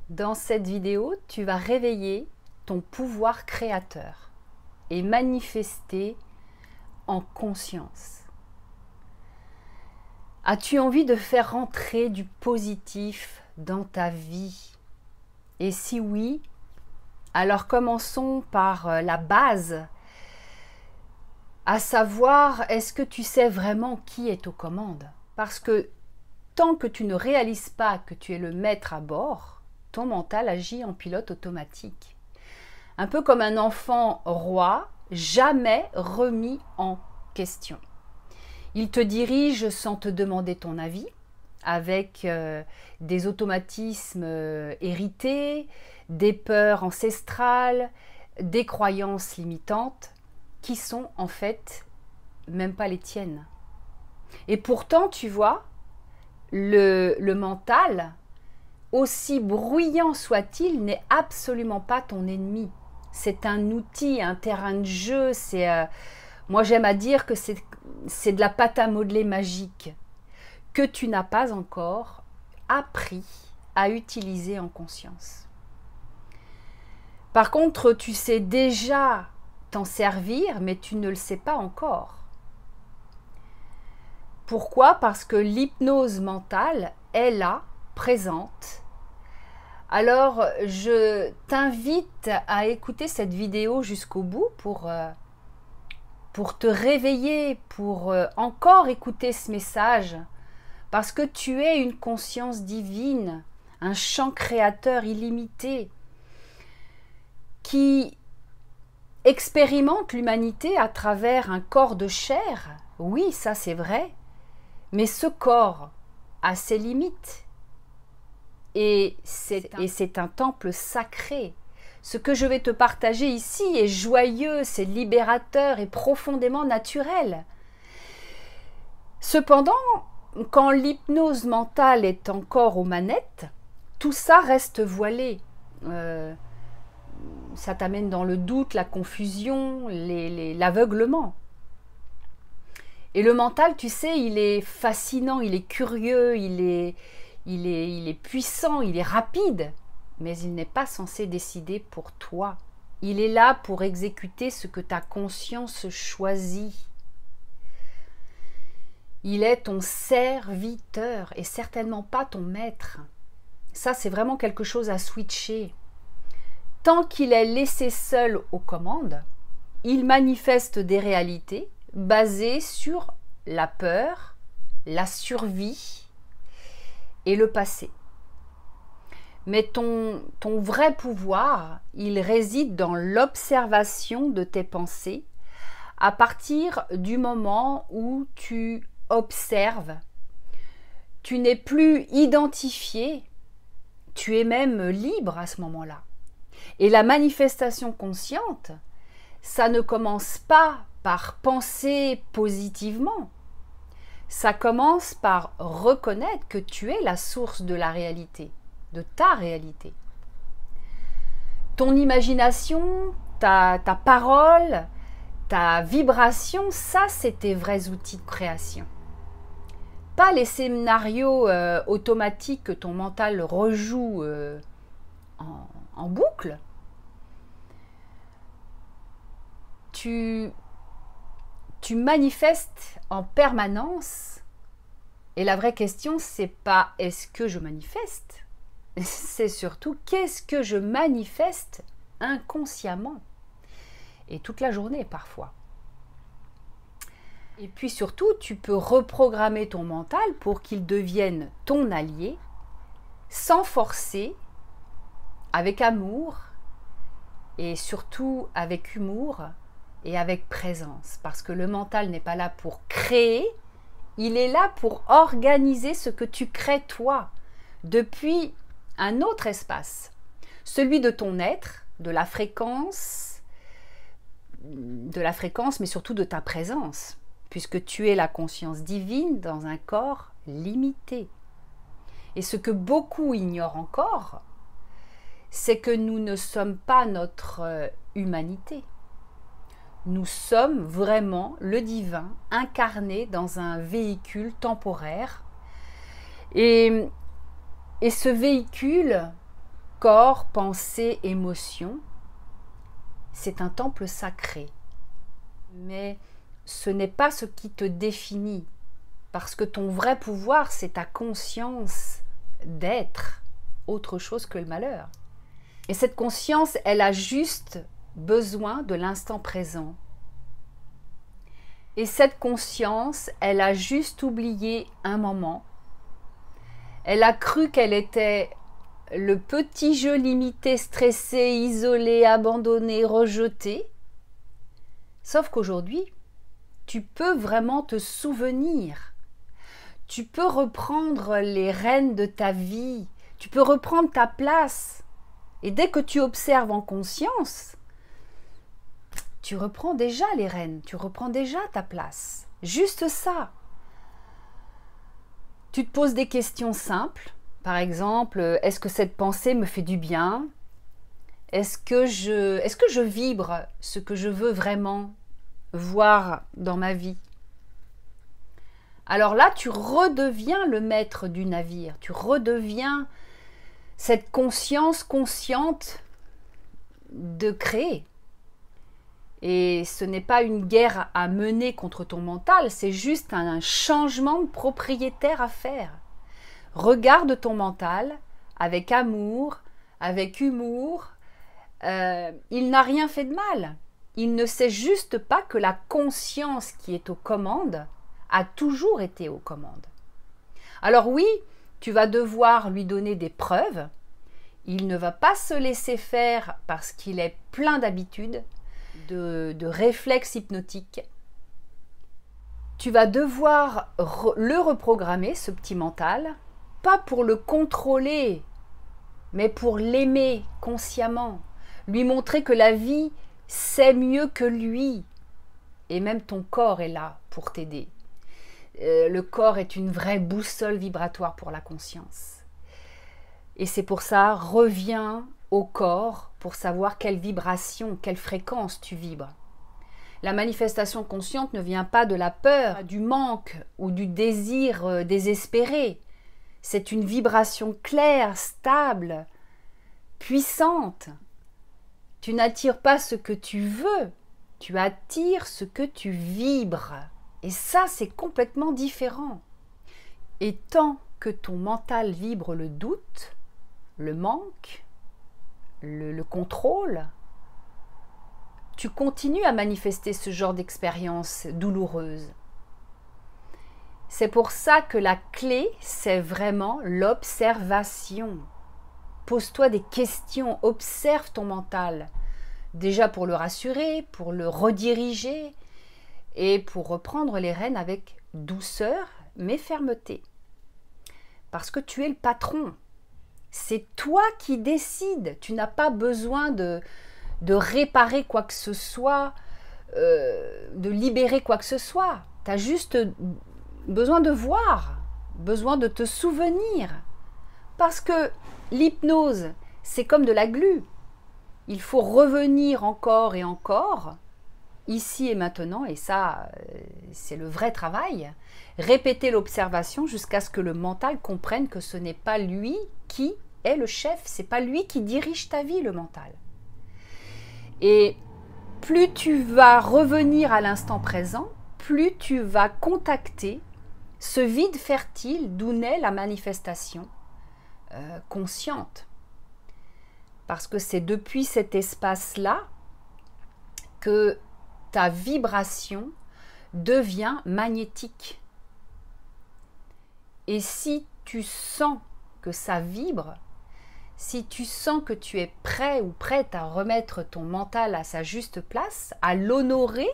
Dans cette vidéo, tu vas réveiller ton pouvoir créateur et manifester en conscience. As-tu envie de faire rentrer du positif dans ta vie? Et si oui, alors commençons par la base, à savoir, est-ce que tu sais vraiment qui est aux commandes? Parce que tant que tu ne réalises pas que tu es le maître à bord, ton mental agit en pilote automatique. Un peu comme un enfant roi, jamais remis en question. Il te dirige sans te demander ton avis, avec des automatismes hérités, des peurs ancestrales, des croyances limitantes, qui sont en fait même pas les tiennes. Et pourtant, tu vois, le mental, aussi bruyant soit-il, n'est absolument pas ton ennemi. C'est un outil, un terrain de jeu. Moi, j'aime à dire que c'est de la pâte à modeler magique que tu n'as pas encore appris à utiliser en conscience. Par contre, tu sais déjà t'en servir, mais tu ne le sais pas encore. Pourquoi? Parce que l'hypnose mentale est là, présente. Alors, je t'invite à écouter cette vidéo jusqu'au bout pour te réveiller, pour encore écouter ce message, parce que tu es une conscience divine, un champ créateur illimité, qui expérimente l'humanité à travers un corps de chair. Oui, ça c'est vrai, mais ce corps a ses limites. Et c'est un temple sacré. Ce que je vais te partager ici est joyeux, c'est libérateur et profondément naturel. Cependant, quand l'hypnose mentale est encore aux manettes, tout ça reste voilé. Ça t'amène dans le doute, la confusion, l'aveuglement. Et le mental, tu sais, il est fascinant, il est curieux, il est puissant, il est rapide, mais il n'est pas censé décider pour toi. Il est là pour exécuter ce que ta conscience choisit. Il est ton serviteur et certainement pas ton maître. Ça, c'est vraiment quelque chose à switcher. Tant qu'il est laissé seul aux commandes, il manifeste des réalités basées sur la peur, la survie et le passé. Mais ton vrai pouvoir, il réside dans l'observation de tes pensées à partir du moment où tu observes. Tu n'es plus identifié, tu es même libre à ce moment-là. Et la manifestation consciente, ça ne commence pas par penser positivement. Ça commence par reconnaître que tu es la source de la réalité, de ta réalité. Ton imagination, ta parole, ta vibration, ça c'est tes vrais outils de création. Pas les scénarios automatiques que ton mental rejoue en boucle. Tu manifestes en permanence, et la vraie question c'est pas est-ce que je manifeste, c'est surtout qu'est-ce que je manifeste inconsciemment et toute la journée parfois. Et puis surtout tu peux reprogrammer ton mental pour qu'il devienne ton allié sans forcer, avec amour et surtout avec humour et avec présence, parce que le mental n'est pas là pour créer, il est là pour organiser ce que tu crées toi, depuis un autre espace, celui de ton être, de la fréquence, mais surtout de ta présence, puisque tu es la conscience divine dans un corps limité. Et ce que beaucoup ignorent encore, c'est que nous ne sommes pas notre humanité. Nous sommes vraiment le divin incarné dans un véhicule temporaire. Et ce véhicule, corps, pensée, émotion, c'est un temple sacré. Mais ce n'est pas ce qui te définit, parce que ton vrai pouvoir, c'est ta conscience d'être autre chose que le malheur. Et cette conscience, elle a juste besoin de l'instant présent. Et cette conscience, elle a juste oublié un moment. Elle a cru qu'elle était le petit jeu limité, stressé, isolé, abandonné, rejeté. Sauf qu'aujourd'hui, tu peux vraiment te souvenir. Tu peux reprendre les rênes de ta vie. Tu peux reprendre ta place. Et dès que tu observes en conscience, tu reprends déjà les rênes, tu reprends déjà ta place. Juste ça. Tu te poses des questions simples. Par exemple, est-ce que cette pensée me fait du bien? Est-ce que je vibre ce que je veux vraiment voir dans ma vie? Alors là, tu redeviens le maître du navire. Tu redeviens cette conscience consciente de créer. Et ce n'est pas une guerre à mener contre ton mental, c'est juste un changement de propriétaire à faire. Regarde ton mental avec amour, avec humour. Il n'a rien fait de mal. Il ne sait juste pas que la conscience qui est aux commandes a toujours été aux commandes. Alors oui, tu vas devoir lui donner des preuves. Il ne va pas se laisser faire parce qu'il est plein d'habitudes, de réflexes hypnotiques. Tu vas devoir le reprogrammer, ce petit mental, pas pour le contrôler, mais pour l'aimer consciemment, lui montrer que la vie sait mieux que lui. Et même ton corps est là pour t'aider. Le corps est une vraie boussole vibratoire pour la conscience. Et c'est pour ça, reviens au corps pour savoir quelle vibration, quelle fréquence tu vibres. La manifestation consciente ne vient pas de la peur, du manque ou du désir désespéré. C'est une vibration claire, stable, puissante. Tu n'attires pas ce que tu veux, tu attires ce que tu vibres. Et ça, c'est complètement différent. Et tant que ton mental vibre le doute, le manque, le contrôle, tu continues à manifester ce genre d'expérience douloureuse. C'est pour ça que la clé, c'est vraiment l'observation. Pose-toi des questions, observe ton mental. Déjà pour le rassurer, pour le rediriger et pour reprendre les rênes avec douceur mais fermeté. Parce que tu es le patron. C'est toi qui décides. Tu n'as pas besoin de réparer quoi que ce soit, de libérer quoi que ce soit. Tu as juste besoin de voir, besoin de te souvenir. Parce que l'hypnose, c'est comme de la glu. Il faut revenir encore et encore, ici et maintenant, et ça, c'est le vrai travail. Répéter l'observation jusqu'à ce que le mental comprenne que ce n'est pas lui qui est le chef, c'est pas lui qui dirige ta vie, le mental. Et plus tu vas revenir à l'instant présent, plus tu vas contacter ce vide fertile d'où naît la manifestation consciente. Parce que c'est depuis cet espace-là que ta vibration devient magnétique. Et si tu sens que ça vibre, si tu sens que tu es prêt ou prête à remettre ton mental à sa juste place, à l'honorer,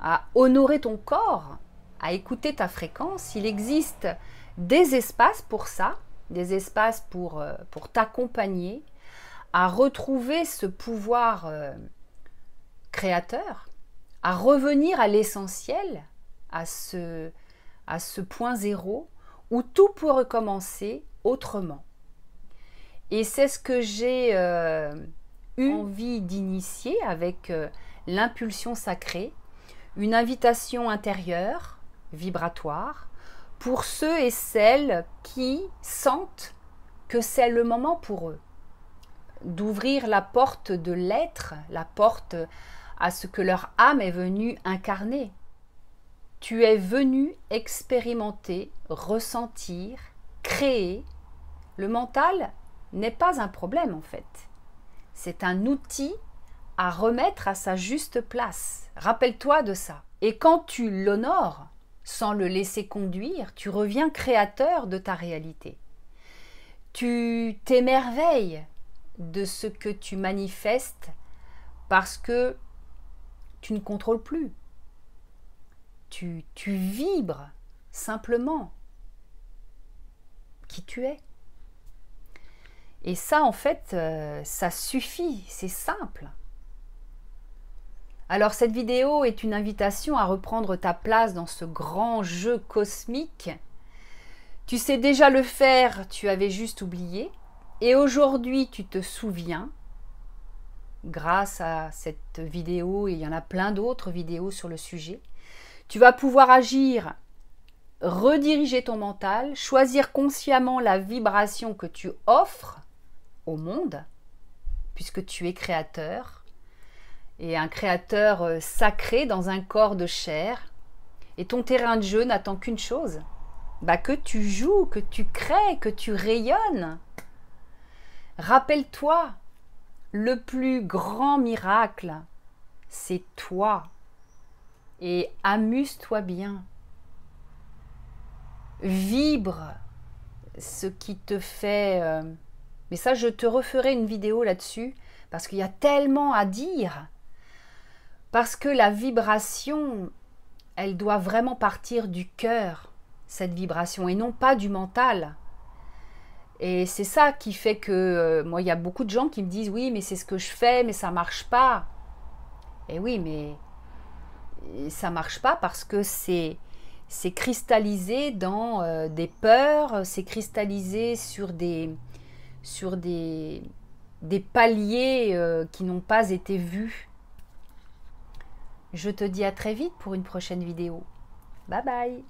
à honorer ton corps, à écouter ta fréquence, il existe des espaces pour ça, des espaces pour t'accompagner à retrouver ce pouvoir créateur, à revenir à l'essentiel, à ce point zéro où tout peut recommencer autrement. Et c'est ce que j'ai eu envie d'initier avec l'impulsion sacrée, une invitation intérieure, vibratoire, pour ceux et celles qui sentent que c'est le moment pour eux. d'ouvrir la porte de l'être, la porte à ce que leur âme est venue incarner. Tu es venu expérimenter, ressentir, créer. Le mental n'est pas un problème en fait. C'est un outil à remettre à sa juste place. Rappelle-toi de ça. Et quand tu l'honores, sans le laisser conduire, tu reviens créateur de ta réalité. Tu t'émerveilles de ce que tu manifestes parce que tu ne contrôles plus. Tu vibres simplement qui tu es. Et ça, en fait, ça suffit, c'est simple. Alors, cette vidéo est une invitation à reprendre ta place dans ce grand jeu cosmique. Tu sais déjà le faire, tu avais juste oublié. Et aujourd'hui, tu te souviens, grâce à cette vidéo, et il y en a plein d'autres vidéos sur le sujet, tu vas pouvoir agir, rediriger ton mental, choisir consciemment la vibration que tu offres au monde, puisque tu es créateur, et un créateur sacré dans un corps de chair. Et ton terrain de jeu n'attend qu'une chose, que tu joues, que tu crées, que tu rayonnes. Rappelle-toi, le plus grand miracle, c'est toi. Et amuse-toi bien. Vibre ce qui te fait... Mais ça, je te referai une vidéo là-dessus, parce qu'il y a tellement à dire. Parce que la vibration, elle doit vraiment partir du cœur, cette vibration, et non pas du mental. Et c'est ça qui fait que, moi, il y a beaucoup de gens qui me disent « Oui, mais c'est ce que je fais, mais ça ne marche pas. » Et oui, mais ça ne marche pas parce que c'est cristallisé dans des peurs, c'est cristallisé sur des paliers qui n'ont pas été vus. Je te dis à très vite pour une prochaine vidéo. Bye bye!